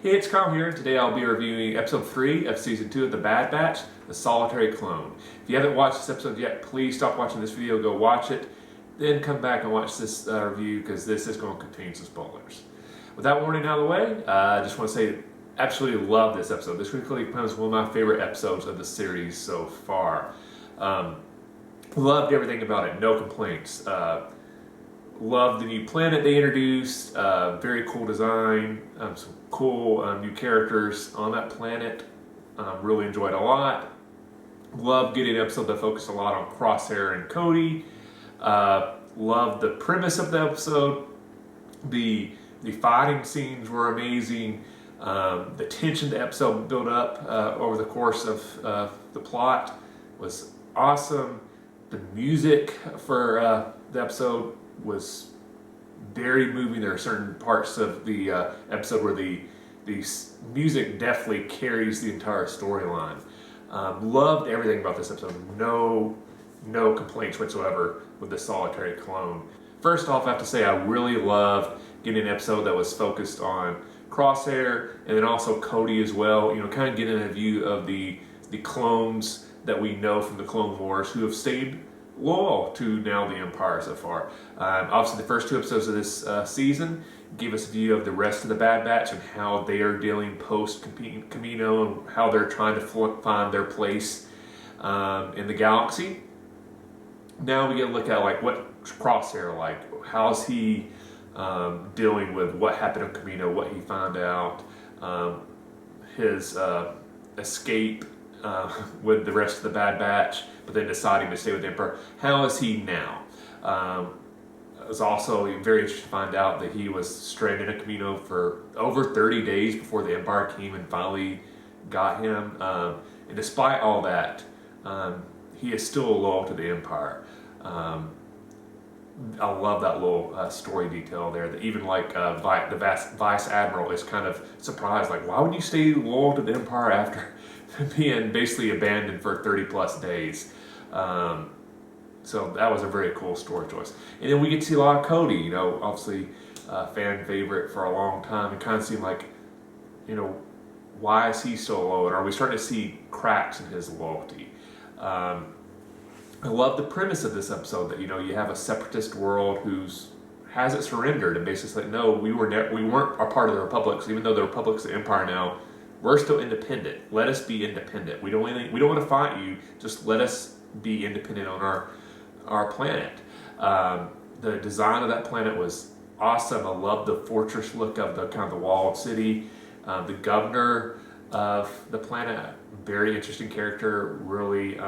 Hey, it's Kyle here, and today I'll be reviewing episode 3 of season 2 of The Bad Batch, The Solitary Clone. If you haven't watched this episode yet, please stop watching this video, go watch it, then come back and watch this review because this is going to contain some spoilers. With that warning out of the way, I just want to say absolutely love this episode. This really becomes one of my favorite episodes of the series so far. Loved everything about it, no complaints. Loved the new planet they introduced, very cool design, some cool new characters on that planet. Really enjoyed a lot. Loved getting an episode that focused a lot on Crosshair and Cody. Loved the premise of the episode. The fighting scenes were amazing. The tension the episode built up over the course of the plot was awesome. The music for the episode was very moving. There are certain parts of the episode where the music definitely carries the entire storyline. Loved everything about this episode. No complaints whatsoever with the Solitary Clone. First off, I have to say I really loved getting an episode that was focused on Crosshair and then also Cody as well. You know, kind of getting a view of the clones that we know from the Clone Wars who have stayed loyal to now the Empire so far. Obviously, the first 2 episodes of this season give us a view of the rest of the Bad Batch and how they are dealing post-Camino and how they're trying to find their place in the galaxy. Now we get to look at like what Crosshair like. How's he dealing with what happened on Camino, what he found out, his escape with the rest of the Bad Batch, but then deciding to stay with the Emperor. How is he now? It was also very interesting to find out that he was stranded at Camino for over 30 days before the Empire came and finally got him. And despite all that, he is still loyal to the Empire. I love that little story detail there, that even like the Vice Admiral is kind of surprised, like, why would you stay loyal to the Empire after being basically abandoned for 30 plus days? So that was a very cool story choice. And then we get to see a lot of Cody, you know, obviously fan favorite for a long time. It kind of seemed like, you know, why is he so low? And are we starting to see cracks in his loyalty? I love the premise of this episode that, you know, you have a separatist world who's hasn't surrendered and basically like, no, we weren't a part of the Republic. So even though the Republic's the Empire now, we're still independent. Let us be independent. We don't want to fight you. Just let us be independent on our planet. The design of that planet was awesome. I love the fortress look of the kind of the walled city. The governor of the planet, very interesting character. Really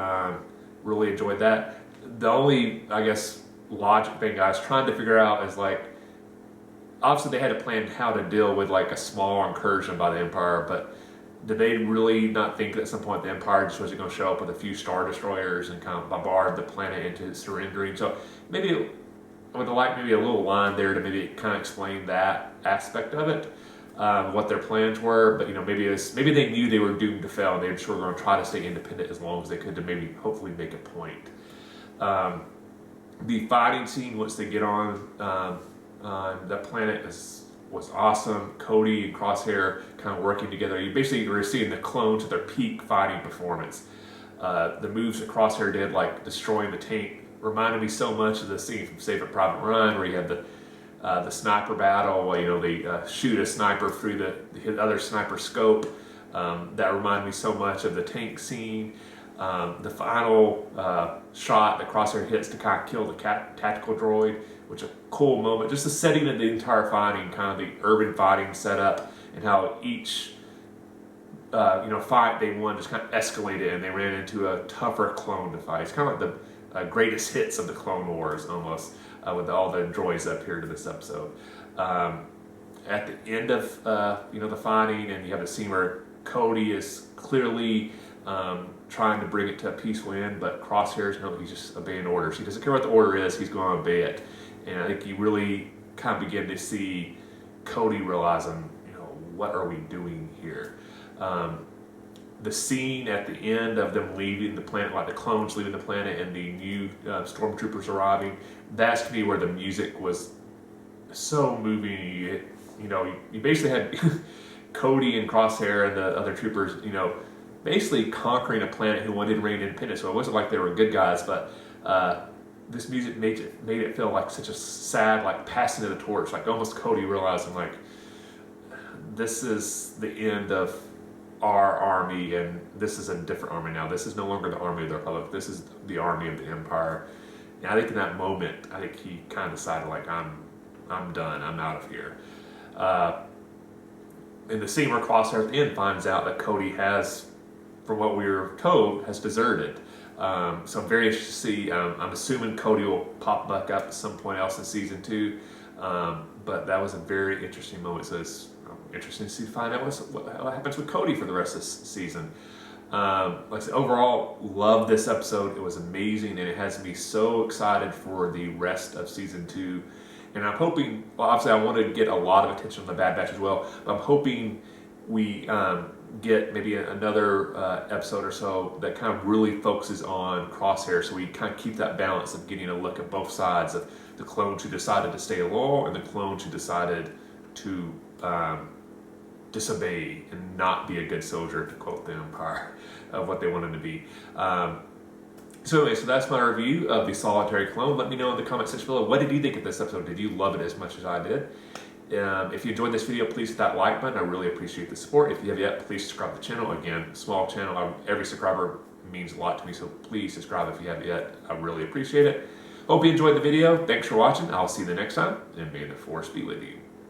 enjoyed that. The only, I guess, logic thing I was trying to figure out is like, obviously they had to plan how to deal with like a small incursion by the Empire, but did they really not think that at some point the Empire just wasn't going to show up with a few Star Destroyers and kind of bombard the planet into surrendering? So maybe I would like maybe a little line there to maybe kind of explain that aspect of it, what their plans were. But you know, maybe they knew they were doomed to fail and they just were going to try to stay independent as long as they could to maybe hopefully make a point. The fighting scene once they get on the planet was awesome. Cody and Crosshair kind of working together. You basically were seeing the clones at their peak fighting performance. The moves that Crosshair did, like destroying the tank, reminded me so much of the scene from Saving Private Ryan, where you had the sniper battle. Where, you know, they shoot a sniper through the other sniper scope. That reminded me so much of the tank scene. The final shot that Crosshair hits to kind of kill the tactical droid, which is a cool moment. Just the setting of the entire fighting, kind of the urban fighting setup, and how each fight they won just kind of escalated, and they ran into a tougher clone to fight. It's kind of like the greatest hits of the Clone Wars, almost, with all the droids up here to this episode. At the end of the fighting, and you have a scene where Cody is clearly trying to bring it to a peaceful end, but Crosshair's he's just obeying orders. He doesn't care what the order is, he's going to obey it. And I think you really kind of begin to see Cody realizing, you know, what are we doing here? The scene at the end of them leaving the planet, like the clones leaving the planet and the new stormtroopers arriving, that's to me where the music was so moving. You basically had Cody and Crosshair and the other troopers, basically conquering a planet who wanted to reign independent. So it wasn't like they were good guys, but this music made it feel like such a sad, like passing of the torch, like almost Cody realizing like this is the end of our army and this is a different army now. This is no longer the army of the Republic. This is the army of the Empire. And I think in that moment, I think he kind of decided like I'm done. I'm out of here. In the scene where Crosshair at the end finds out that Cody has, from what we were told, has deserted. So I'm very interested to see. I'm assuming Cody will pop back up at some point else in season 2. But that was a very interesting moment. So it's interesting to find out what happens with Cody for the rest of this season. Like I said, overall, love this episode. It was amazing, and it has me so excited for the rest of season 2. And I'm hoping, well, obviously I want to get a lot of attention on the Bad Batch as well, but I'm hoping we get maybe another episode or so that kind of really focuses on Crosshair, so we kind of keep that balance of getting a look at both sides of the clones who decided to stay loyal and the clones who decided to disobey and not be a good soldier, to quote the Empire, of what they wanted to be. So anyway, so that's my review of the Solitary Clone. Let me know in the comment section below, what did you think of this episode? Did you love it as much as I did? If you enjoyed this video, please hit that like button. I really appreciate the support. If you have yet, please subscribe to the channel. Again, small channel. Every subscriber means a lot to me, so please subscribe if you haven't yet. I really appreciate it. Hope you enjoyed the video. Thanks for watching. I'll see you the next time, and may the Force be with you.